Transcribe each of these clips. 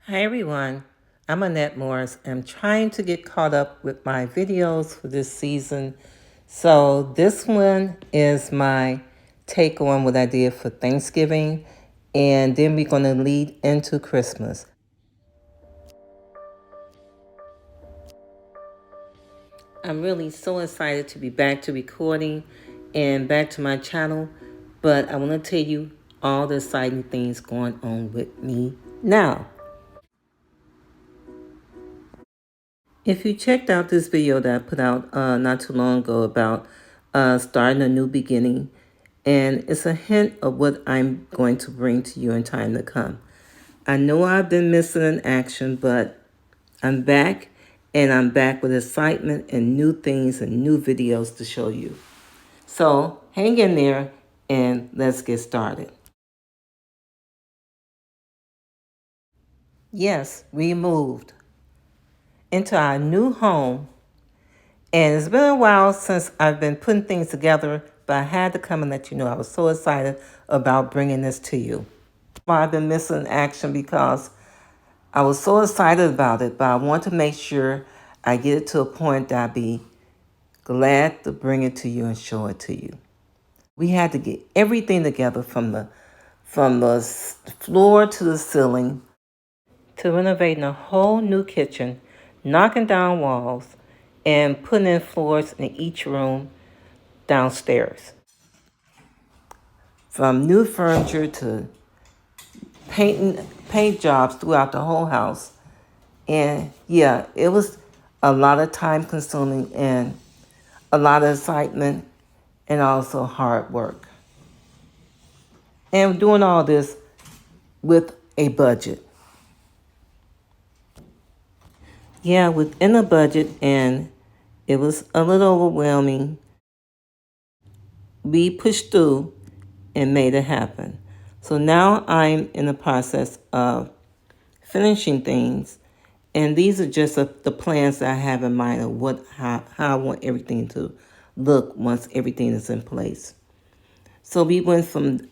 Hi everyone, I'm Amors. I'm trying to get caught up with my videos for this season. So this one is my take on what I did for Thanksgiving, and then we're going to lead into Christmas. I'm really so excited to be back to recording and back to my channel, but I want to tell you all the exciting things going on with me now. If you checked out this video that I put out not too long ago about starting a new beginning, and it's a hint of what I'm going to bring to you in time to come. I know I've been missing in action, but I'm back, and I'm back with excitement and new things and new videos to show you. So hang in there and let's get started. Yes, we moved into our new home. And it's been a while since I've been putting things together, but I had to come and let you know I was so excited about bringing this to you. I've been missing action because I was so excited about it, but I want to make sure I get it to a point that I'd be glad to bring it to you and show it to you. We had to get everything together from the floor to the ceiling to renovating a whole new kitchen, knocking down walls, and putting in floors in each room downstairs. From new furniture to paint jobs throughout the whole house. And yeah, it was a lot of time consuming and a lot of excitement and also hard work. And doing all this with a budget. Yeah, within a budget, and it was a little overwhelming. We pushed through and made it happen. So now I'm in the process of finishing things, and these are just the plans that I have in mind of how I want everything to look once everything is in place. So we went from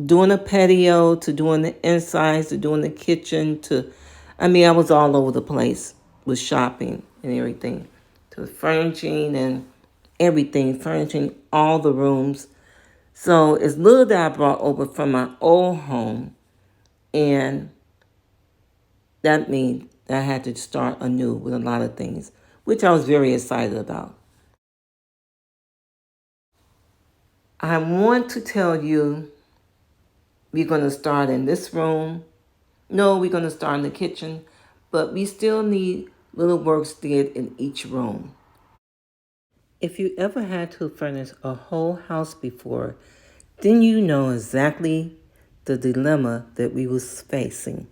doing a patio to doing the insides to doing the kitchen to, I was all over the place with shopping and everything, to furnishing and everything, furnishing all the rooms. So it's little that I brought over from my old home, and that means that I had to start anew with a lot of things, which I was very excited about. I want to tell you we're going to start in this room. No, we're going to start in the kitchen, but we still need little works did in each room. If you ever had to furnish a whole house before, then you know exactly the dilemma that we was facing.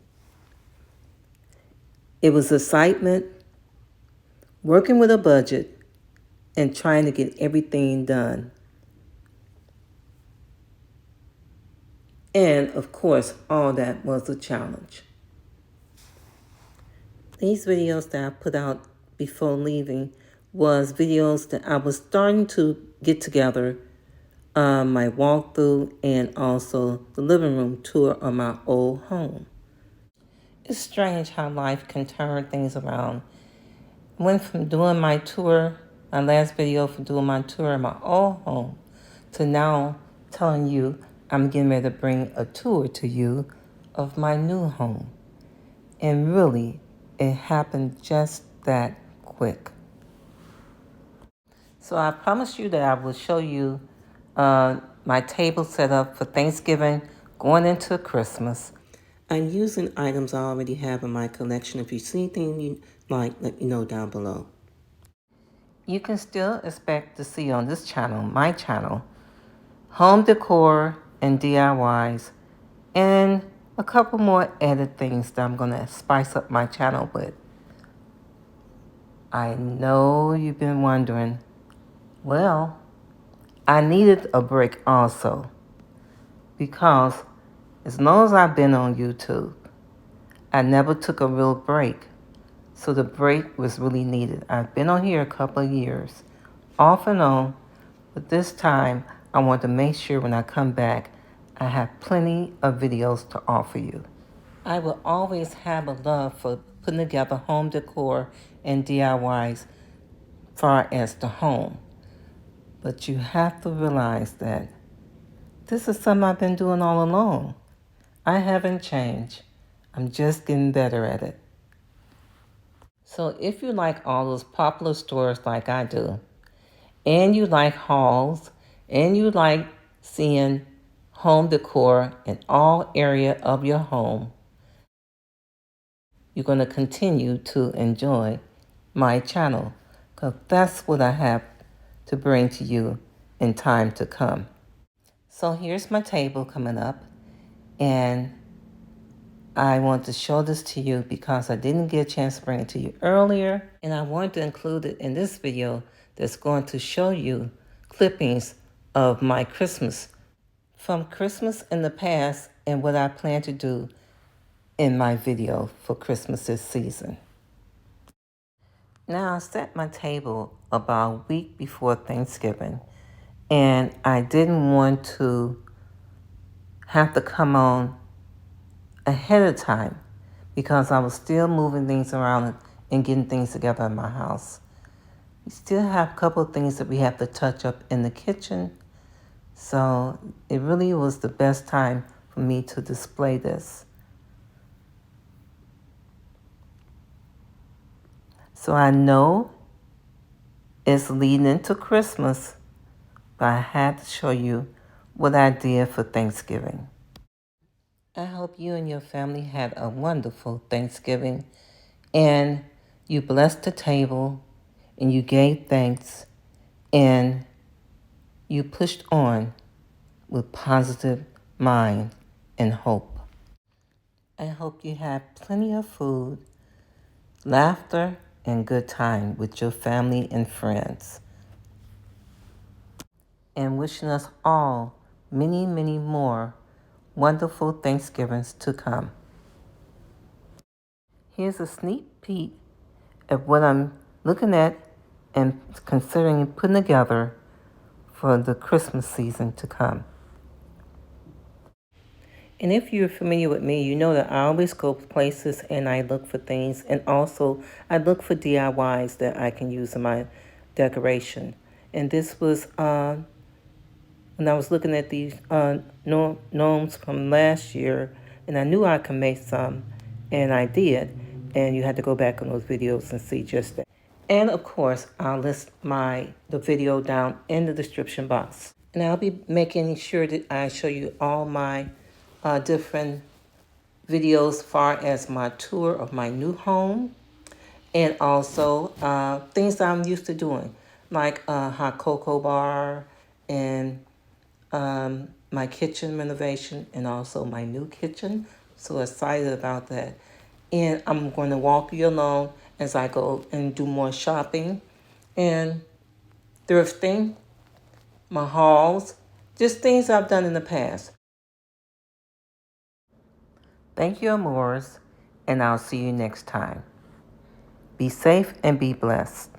It was excitement, working with a budget, and trying to get everything done. And of course, all that was a challenge. These videos that I put out before leaving was videos that I was starting to get together, my walkthrough and also the living room tour of my old home. It's strange how life can turn things around. I went from doing my tour, my last video for doing my tour of my old home, to now telling you I'm getting ready to bring a tour to you of my new home. And really, it happened just that quick. So I promised you that I will show you my table set up for Thanksgiving going into Christmas. I'm using items I already have in my collection. If you see anything you like, let me know down below. You can still expect to see on this channel, my channel, home decor and DIYs, and a couple more added things that I'm going to spice up my channel with. I know you've been wondering, well, I needed a break also, because as long as I've been on YouTube, I never took a real break. So the break was really needed. I've been on here a couple of years, off and on, but this time I want to make sure when I come back, I have plenty of videos to offer you. I will always have a love for putting together home decor and DIYs far as the home. But you have to realize that this is something I've been doing all along. I haven't changed. I'm just getting better at it. So if you like all those popular stores like I do, and you like hauls, and you like seeing home decor in all area of your home, you're going to continue to enjoy my channel because that's what I have to bring to you in time to come. So here's my table coming up, and I want to show this to you because I didn't get a chance to bring it to you earlier, and I wanted to include it in this video that's going to show you clippings of my Christmas from Christmas in the past and what I plan to do in my video for Christmas this season. Now I set my table about a week before Thanksgiving, and I didn't want to have to come on ahead of time because I was still moving things around and getting things together in my house. We still have a couple of things that we have to touch up in the kitchen, so it really was the best time for me to display this. So I know it's leading into Christmas, but I had to show you what I did for Thanksgiving. I hope you and your family had a wonderful Thanksgiving and you blessed the table and you gave thanks and you pushed on with positive mind and hope. I hope you have plenty of food, laughter, and good time with your family and friends. And wishing us all many, many more wonderful Thanksgivings to come. Here's a sneak peek of what I'm looking at and considering putting together for the Christmas season to come. And if you're familiar with me, you know that I always go places and I look for things, and also I look for DIYs that I can use in my decoration. And this was when I was looking at these gnomes from last year, and I knew I could make some, and I did. And you had to go back on those videos and see just that. And of course, I'll list the video down in the description box. And I'll be making sure that I show you all my different videos as far as my tour of my new home and also things that I'm used to doing, like hot cocoa bar and my kitchen renovation and also my new kitchen. So excited about that. And I'm going to walk you along as I go and do more shopping and thrifting, my hauls, just things I've done in the past. Thank you, Amors, and I'll see you next time. Be safe and be blessed.